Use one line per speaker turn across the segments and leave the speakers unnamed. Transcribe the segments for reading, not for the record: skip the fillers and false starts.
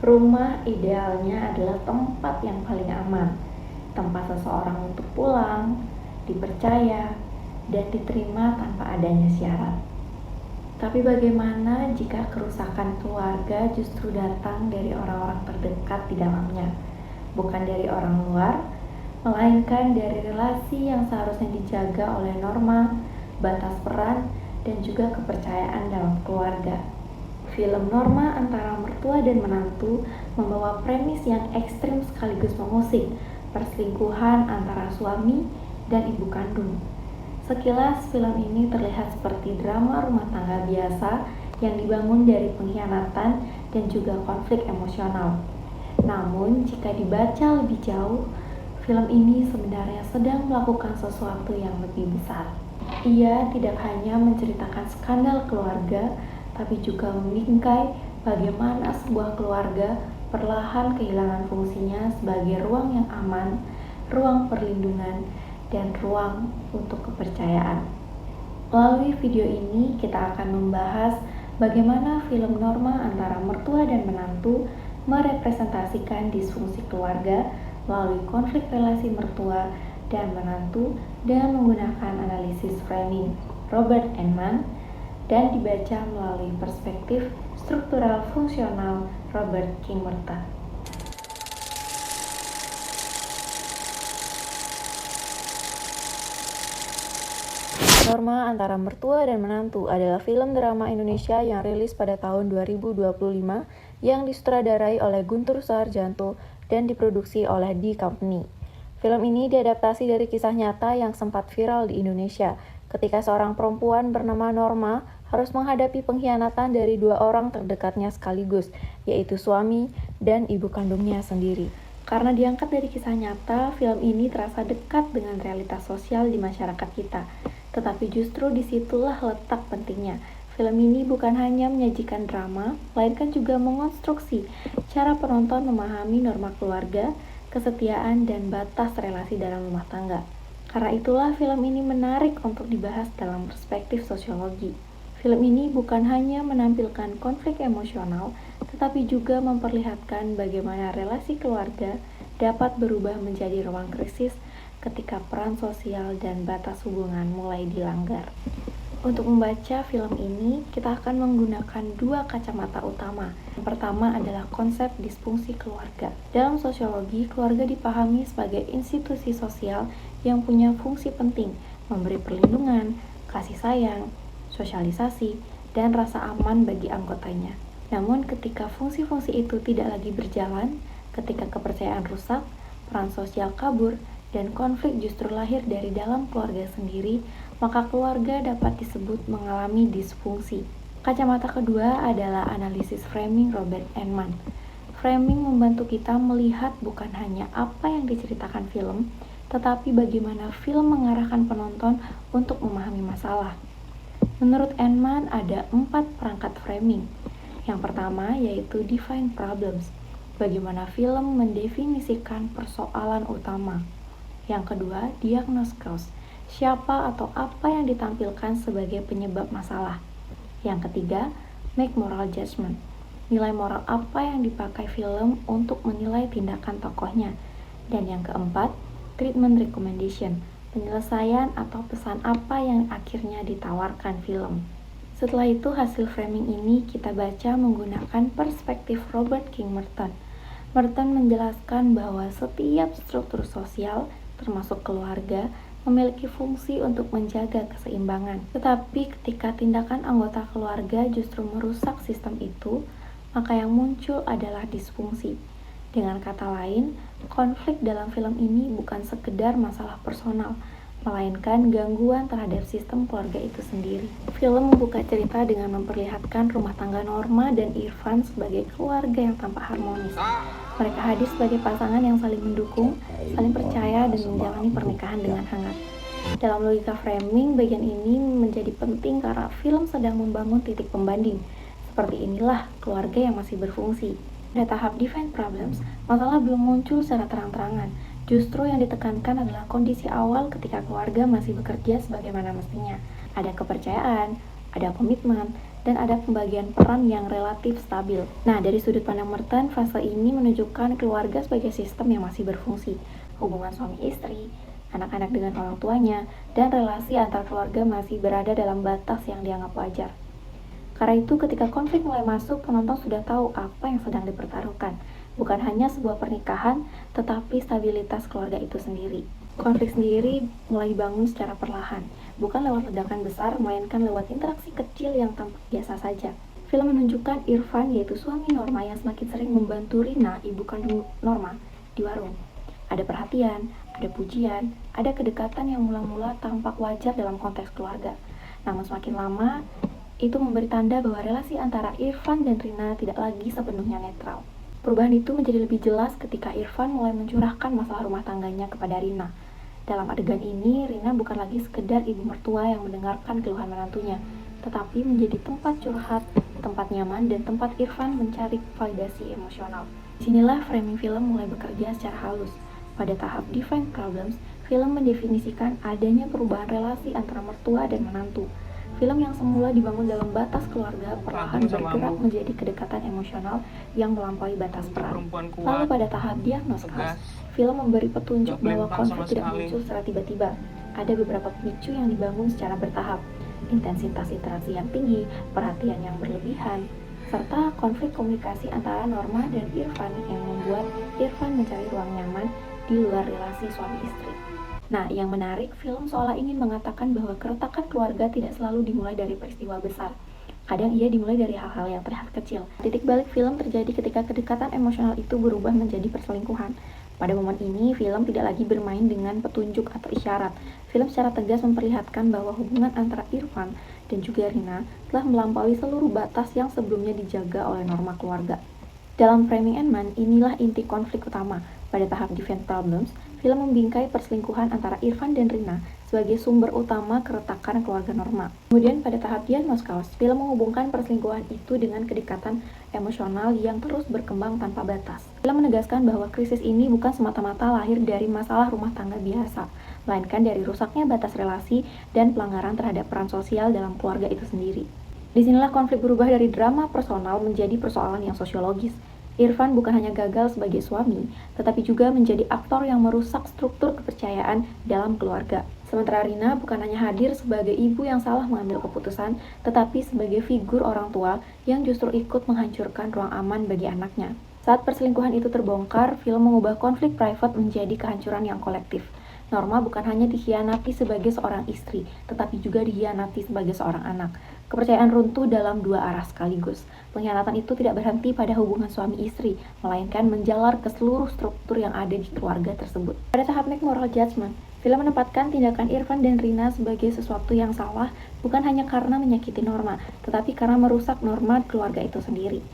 Rumah idealnya adalah tempat yang paling aman, tempat seseorang untuk pulang, dipercaya, dan diterima tanpa adanya syarat. Tapi bagaimana jika kerusakan keluarga justru datang dari orang-orang terdekat di dalamnya, bukan dari orang luar, melainkan dari relasi yang seharusnya dijaga oleh norma, batas peran, dan juga kepercayaan dalam keluarga. Film Norma antara mertua dan menantu membawa premis yang ekstrim sekaligus mengusik perselingkuhan antara suami dan ibu kandung. Sekilas film ini terlihat seperti drama rumah tangga biasa yang dibangun dari pengkhianatan dan juga konflik emosional. Namun, jika dibaca lebih jauh, film ini sebenarnya sedang melakukan sesuatu yang lebih besar. Ia tidak hanya menceritakan skandal keluarga, tapi juga membingkai bagaimana sebuah keluarga perlahan kehilangan fungsinya sebagai ruang yang aman, ruang perlindungan, dan ruang untuk kepercayaan. Melalui video ini kita akan membahas bagaimana film Norma antara mertua dan menantu merepresentasikan disfungsi keluarga melalui konflik relasi mertua dan menantu dengan menggunakan analisis framing Robert Enman dan dibaca melalui perspektif struktural fungsional Robert Kingmerta. Norma antara mertua dan menantu adalah film drama Indonesia yang rilis pada tahun 2025 yang disutradarai oleh Guntur Soeharjanto dan diproduksi oleh D Company. Film ini diadaptasi dari kisah nyata yang sempat viral di Indonesia ketika seorang perempuan bernama Norma harus menghadapi pengkhianatan dari dua orang terdekatnya sekaligus, yaitu suami dan ibu kandungnya sendiri. Karena diangkat dari kisah nyata, film ini terasa dekat dengan realitas sosial di masyarakat kita. Tetapi justru disitulah letak pentingnya. Film ini bukan hanya menyajikan drama, melainkan juga mengonstruksi cara penonton memahami norma keluarga, kesetiaan, dan batas relasi dalam rumah tangga. Karena itulah film ini menarik untuk dibahas dalam perspektif sosiologi. Film ini bukan hanya menampilkan konflik emosional, tetapi juga memperlihatkan bagaimana relasi keluarga dapat berubah menjadi ruang krisis ketika peran sosial dan batas hubungan mulai dilanggar. Untuk membaca film ini, kita akan menggunakan dua kacamata utama. Yang pertama adalah konsep disfungsi keluarga. Dalam sosiologi, keluarga dipahami sebagai institusi sosial yang punya fungsi penting, memberi perlindungan, kasih sayang, sosialisasi, dan rasa aman bagi anggotanya. Namun ketika fungsi-fungsi itu tidak lagi berjalan, ketika kepercayaan rusak, peran sosial kabur, dan konflik justru lahir dari dalam keluarga sendiri, maka keluarga dapat disebut mengalami disfungsi. Kacamata kedua adalah analisis framing Robert Enman. Framing membantu kita melihat bukan hanya apa yang diceritakan film, tetapi bagaimana film mengarahkan penonton untuk memahami masalah. Menurut Enman, ada 4 perangkat framing. Yang pertama yaitu define problems, bagaimana film mendefinisikan persoalan utama. Yang kedua, diagnose cause, siapa atau apa yang ditampilkan sebagai penyebab masalah. Yang ketiga, make moral judgment, nilai moral apa yang dipakai film untuk menilai tindakan tokohnya. Dan yang keempat, treatment recommendation, penyelesaian atau pesan apa yang akhirnya ditawarkan film. Setelah itu, hasil framing ini kita baca menggunakan perspektif Robert Kingmerta. Merton menjelaskan bahwa setiap struktur sosial, termasuk keluarga, memiliki fungsi untuk menjaga keseimbangan. Tetapi ketika tindakan anggota keluarga justru merusak sistem itu, maka yang muncul adalah disfungsi. Dengan kata lain, konflik dalam film ini bukan sekedar masalah personal, melainkan gangguan terhadap sistem keluarga itu sendiri. Film membuka cerita dengan memperlihatkan rumah tangga Norma dan Irfan sebagai keluarga yang tampak harmonis. Mereka hadir sebagai pasangan yang saling mendukung, saling percaya, dan menjalani pernikahan dengan hangat. Dalam logika framing, bagian ini menjadi penting karena film sedang membangun titik pembanding. Seperti inilah keluarga yang masih berfungsi. Pada tahap define problems, masalah belum muncul secara terang-terangan. Justru yang ditekankan adalah kondisi awal ketika keluarga masih bekerja sebagaimana mestinya. Ada kepercayaan, ada komitmen, dan ada pembagian peran yang relatif stabil. Nah, dari sudut pandang Merton, fase ini menunjukkan keluarga sebagai sistem yang masih berfungsi. Hubungan suami istri, anak-anak dengan orang tuanya, dan relasi antar keluarga masih berada dalam batas yang dianggap wajar. Karena itu, ketika konflik mulai masuk, penonton sudah tahu apa yang sedang dipertaruhkan. Bukan hanya sebuah pernikahan, tetapi stabilitas keluarga itu sendiri. Konflik sendiri mulai dibangun secara perlahan, bukan lewat ledakan besar, melainkan lewat interaksi kecil yang tampak biasa saja. Film menunjukkan Irfan, yaitu suami Norma yang semakin sering membantu Rina, ibu kandung Norma, di warung. Ada perhatian, ada pujian, ada kedekatan yang mula-mula tampak wajar dalam konteks keluarga. Namun semakin lama, itu memberi tanda bahwa relasi antara Irfan dan Rina tidak lagi sepenuhnya netral. Perubahan itu menjadi lebih jelas ketika Irfan mulai mencurahkan masalah rumah tangganya kepada Rina. Dalam adegan ini, Rina bukan lagi sekedar ibu mertua yang mendengarkan keluhan menantunya, tetapi menjadi tempat curhat, tempat nyaman, dan tempat Irfan mencari validasi emosional. Disinilah framing film mulai bekerja secara halus. Pada tahap Define Problems, film mendefinisikan adanya perubahan relasi antara mertua dan menantu. Film yang semula dibangun dalam batas keluarga perlahan bergerak menjadi kedekatan emosional yang melampaui batas peran. Lalu pada tahap diagnosis, film memberi petunjuk bahwa konflik tidak muncul secara tiba-tiba. Ada beberapa pemicu yang dibangun secara bertahap. Intensitas interaksi yang tinggi, perhatian yang berlebihan, serta konflik komunikasi antara Norma dan Irfan yang membuat Irfan mencari ruang nyaman di luar relasi suami istri. Nah, yang menarik, film seolah ingin mengatakan bahwa keretakan keluarga tidak selalu dimulai dari peristiwa besar. Kadang ia dimulai dari hal-hal yang terlihat kecil. Titik balik film terjadi ketika kedekatan emosional itu berubah menjadi perselingkuhan. Pada momen ini, film tidak lagi bermain dengan petunjuk atau isyarat. Film secara tegas memperlihatkan bahwa hubungan antara Irfan dan juga Rina telah melampaui seluruh batas yang sebelumnya dijaga oleh norma keluarga. Dalam framing Ant-Man, inilah inti konflik utama. Pada tahap Define Problems, film membingkai perselingkuhan antara Irfan dan Rina sebagai sumber utama keretakan keluarga Norma. Kemudian pada tahap Diagnosis, film menghubungkan perselingkuhan itu dengan kedekatan emosional yang terus berkembang tanpa batas. Film menegaskan bahwa krisis ini bukan semata-mata lahir dari masalah rumah tangga biasa, melainkan dari rusaknya batas relasi dan pelanggaran terhadap peran sosial dalam keluarga itu sendiri. Disinilah konflik berubah dari drama personal menjadi persoalan yang sosiologis. Irfan bukan hanya gagal sebagai suami, tetapi juga menjadi aktor yang merusak struktur kepercayaan dalam keluarga. Sementara Rina bukan hanya hadir sebagai ibu yang salah mengambil keputusan, tetapi sebagai figur orang tua yang justru ikut menghancurkan ruang aman bagi anaknya. Saat perselingkuhan itu terbongkar, film mengubah konflik private menjadi kehancuran yang kolektif. Norma bukan hanya dikhianati sebagai seorang istri, tetapi juga dikhianati sebagai seorang anak. Kepercayaan runtuh dalam dua arah sekaligus. Pengkhianatan itu tidak berhenti pada hubungan suami istri, melainkan menjalar ke seluruh struktur yang ada di keluarga tersebut. Pada tahap Make Moral Judgment, film menempatkan tindakan Irfan dan Rina sebagai sesuatu yang salah, bukan hanya karena menyakiti Norma, tetapi karena merusak norma keluarga itu sendiri.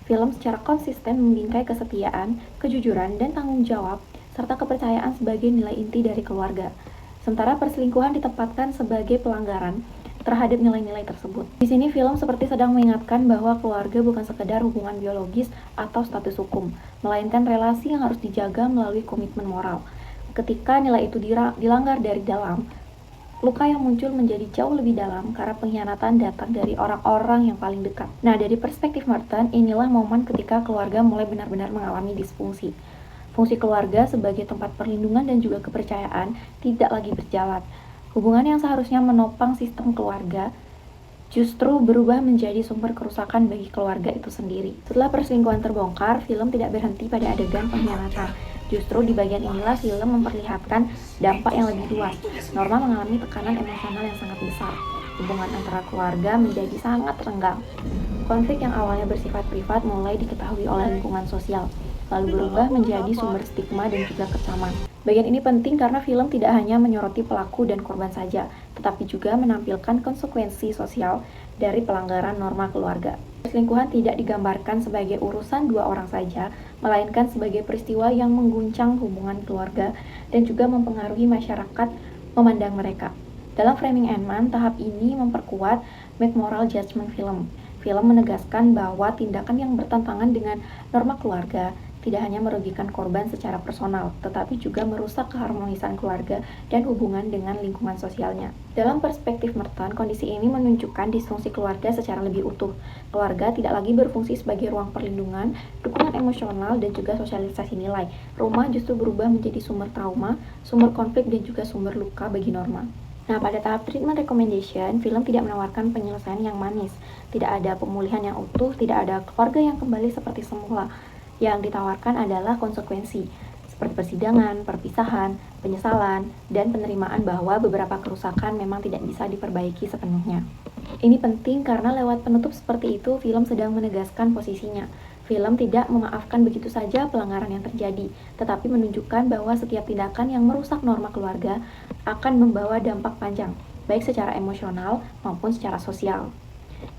Film secara konsisten membingkai kesetiaan, kejujuran, dan tanggung jawab, serta kepercayaan sebagai nilai inti dari keluarga. Sementara perselingkuhan ditempatkan sebagai pelanggaran terhadap nilai-nilai tersebut. Di sini film seperti sedang mengingatkan bahwa keluarga bukan sekedar hubungan biologis atau status hukum, melainkan relasi yang harus dijaga melalui komitmen moral. Ketika nilai itu dilanggar dari dalam, luka yang muncul menjadi jauh lebih dalam karena pengkhianatan datang dari orang-orang yang paling dekat. Nah, dari perspektif Merton, inilah momen ketika keluarga mulai benar-benar mengalami disfungsi. Fungsi keluarga sebagai tempat perlindungan dan juga kepercayaan tidak lagi berjalan. Hubungan yang seharusnya menopang sistem keluarga justru berubah menjadi sumber kerusakan bagi keluarga itu sendiri. Setelah perselingkuhan terbongkar, film tidak berhenti pada adegan pengkhianatan. Justru di bagian inilah film memperlihatkan dampak yang lebih luas. Norma mengalami tekanan emosional yang sangat besar. Hubungan antara keluarga menjadi sangat renggang. Konflik yang awalnya bersifat privat mulai diketahui oleh lingkungan sosial, lalu berubah menjadi sumber stigma dan juga kecaman. Bagian ini penting karena film tidak hanya menyoroti pelaku dan korban saja, tetapi juga menampilkan konsekuensi sosial dari pelanggaran norma keluarga. Perselingkuhan tidak digambarkan sebagai urusan dua orang saja, melainkan sebagai peristiwa yang mengguncang hubungan keluarga dan juga mempengaruhi masyarakat memandang mereka. Dalam framing Ant-Man, tahap ini memperkuat Make Moral Judgment film. Film menegaskan bahwa tindakan yang bertentangan dengan norma keluarga tidak hanya merugikan korban secara personal, tetapi juga merusak keharmonisan keluarga dan hubungan dengan lingkungan sosialnya. Dalam perspektif Merton, kondisi ini menunjukkan disfungsi keluarga secara lebih utuh. Keluarga tidak lagi berfungsi sebagai ruang perlindungan, dukungan emosional, dan juga sosialisasi nilai. Rumah justru berubah menjadi sumber trauma, sumber konflik, dan juga sumber luka bagi Norma. Nah, pada tahap treatment recommendation, film tidak menawarkan penyelesaian yang manis. Tidak ada pemulihan yang utuh, tidak ada keluarga yang kembali seperti semula. Yang ditawarkan adalah konsekuensi, seperti persidangan, perpisahan, penyesalan, dan penerimaan bahwa beberapa kerusakan memang tidak bisa diperbaiki sepenuhnya. Ini penting karena lewat penutup seperti itu, film sedang menegaskan posisinya. Film tidak memaafkan begitu saja pelanggaran yang terjadi, tetapi menunjukkan bahwa setiap tindakan yang merusak norma keluarga akan membawa dampak panjang, baik secara emosional maupun secara sosial.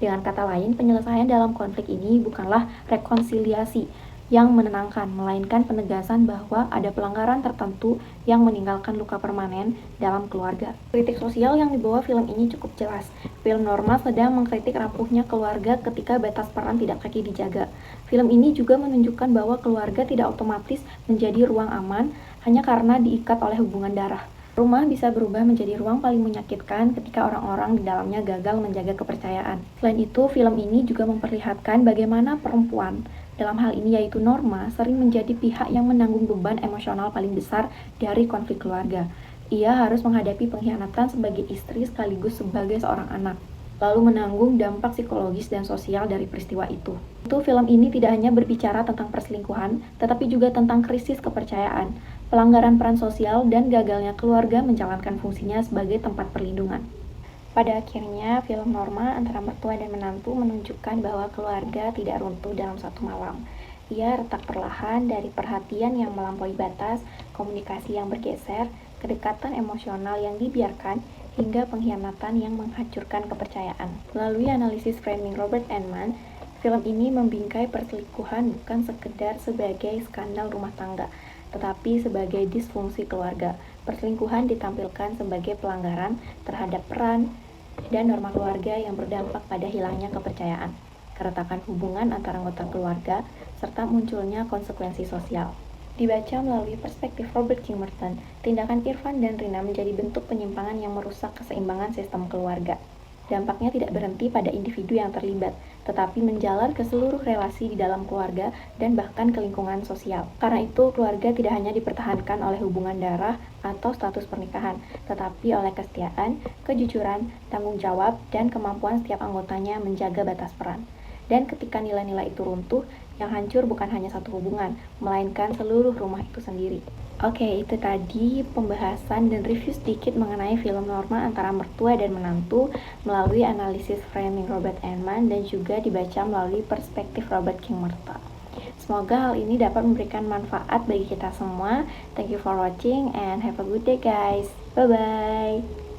Dengan kata lain, penyelesaian dalam konflik ini bukanlah rekonsiliasi yang menenangkan, melainkan penegasan bahwa ada pelanggaran tertentu yang meninggalkan luka permanen dalam keluarga. Kritik sosial yang dibawa film ini cukup jelas. Film Norma sedang mengkritik rapuhnya keluarga ketika batas peran tidak lagi dijaga. Film ini juga menunjukkan bahwa keluarga tidak otomatis menjadi ruang aman hanya karena diikat oleh hubungan darah. Rumah bisa berubah menjadi ruang paling menyakitkan ketika orang-orang di dalamnya gagal menjaga kepercayaan. Selain itu, film ini juga memperlihatkan bagaimana perempuan, dalam hal ini yaitu Norma, sering menjadi pihak yang menanggung beban emosional paling besar dari konflik keluarga. Ia harus menghadapi pengkhianatan sebagai istri sekaligus sebagai seorang anak, lalu menanggung dampak psikologis dan sosial dari peristiwa itu. Film ini tidak hanya berbicara tentang perselingkuhan, tetapi juga tentang krisis kepercayaan, pelanggaran peran sosial, dan gagalnya keluarga menjalankan fungsinya sebagai tempat perlindungan. Pada akhirnya, film Norma antara mertua dan menantu menunjukkan bahwa keluarga tidak runtuh dalam satu malam. Ia retak perlahan dari perhatian yang melampaui batas, komunikasi yang bergeser, kedekatan emosional yang dibiarkan, hingga pengkhianatan yang menghancurkan kepercayaan. Melalui analisis framing Robert Enman, film ini membingkai perselingkuhan bukan sekedar sebagai skandal rumah tangga, tetapi sebagai disfungsi keluarga. Perselingkuhan ditampilkan sebagai pelanggaran terhadap peran dan norma keluarga yang berdampak pada hilangnya kepercayaan, keretakan hubungan antara anggota keluarga, serta munculnya konsekuensi sosial. Dibaca melalui perspektif Robert King Merton, tindakan Irfan dan Rina menjadi bentuk penyimpangan yang merusak keseimbangan sistem keluarga. Dampaknya tidak berhenti pada individu yang terlibat, tetapi menjalar ke seluruh relasi di dalam keluarga dan bahkan ke lingkungan sosial. Karena itu, keluarga tidak hanya dipertahankan oleh hubungan darah atau status pernikahan, tetapi oleh kesetiaan, kejujuran, tanggung jawab, dan kemampuan setiap anggotanya menjaga batas peran. Dan ketika nilai-nilai itu runtuh, yang hancur bukan hanya satu hubungan, melainkan seluruh rumah itu sendiri. Oke, itu tadi pembahasan dan review sedikit mengenai film Norma antara mertua dan menantu melalui analisis framing Robert Enman dan juga dibaca melalui perspektif Robert King Merton. Semoga hal ini dapat memberikan manfaat bagi kita semua. Thank you for watching and have a good day guys. Bye-bye.